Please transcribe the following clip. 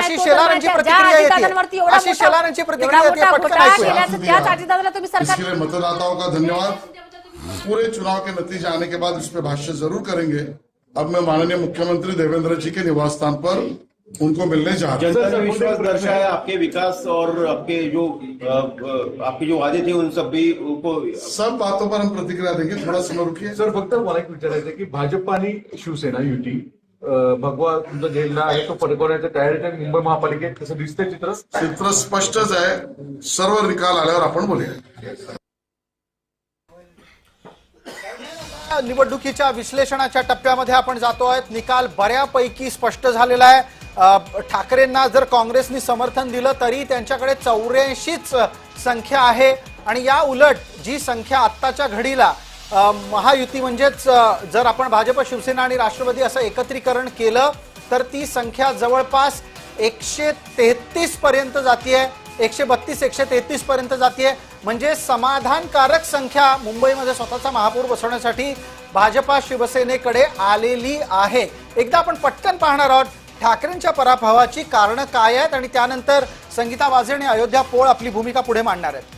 आशिष शेलारांची प्रतिक्रिया येते, आशिष शेलारांची प्रतिक्रिया येते, पटकन ऐकूया। त्याच अजितदादाला तुम्ही सरकार इसके लिए मतदाताओं का धन्यवाद। पूरे चुनाव के नतीजे आने के बाद इस पे भाष्य जरूर करेंगे। अब मैं माननीय मुख्यमंत्री देवेंद्र जी के निवास स्थान पर उनको मिलने जा रहा हूं। जनता ने विश्वास दर्शाया आपके विकास और आपके जो वादे थे उन सब भी को सब बातों पर हम प्रतिक्रिया देंगे, थोड़ा समय रुकिए। सर, फक्त मला एक विचारायचं की भाजप आणि शिवसेना युती भगवा तुमचा जिल्हा आहे तो पडकवण्याच्या तयारीत आहे मुंबई महापालिकेत, कसं दिसतंय चित्र? चित्र स्पष्टच आहे, सर्व निकाल आल्यावर आपण बोलूया। निवडणुकीच्या विश्लेषणाच्या टप्प्यामध्ये आपण जातो आहोत। निकाल बऱ्यापैकी स्पष्ट झालेला आहे। ठाकरेंना जर काँग्रेसनी समर्थन दिलं तरी त्यांच्याकडे 84च संख्या आहे आणि या उलट जी संख्या आत्ताच्या घडीला महायुती म्हणजेच जर आपण भाजप शिवसेना आणि राष्ट्रवादी असं एकत्रीकरण केलं तर ती संख्या जवळपास 133 पर्यंत जातीये, 132 133 पर्यंत जातीये। म्हणजे समाधानकारक संख्या मुंबईमध्ये स्वतःचा महापौर बसवण्यासाठी भाजपा शिवसेनेकडे आलेली आहे। एकदा आपण पटकन पाहणार आहोत ठाकरेंच्या पराभवाची कारणं काय आहेत आणि त्यानंतर संगीता वाझे आणि अयोध्या पोळ आपली भूमिका पुढे मांडणार आहेत।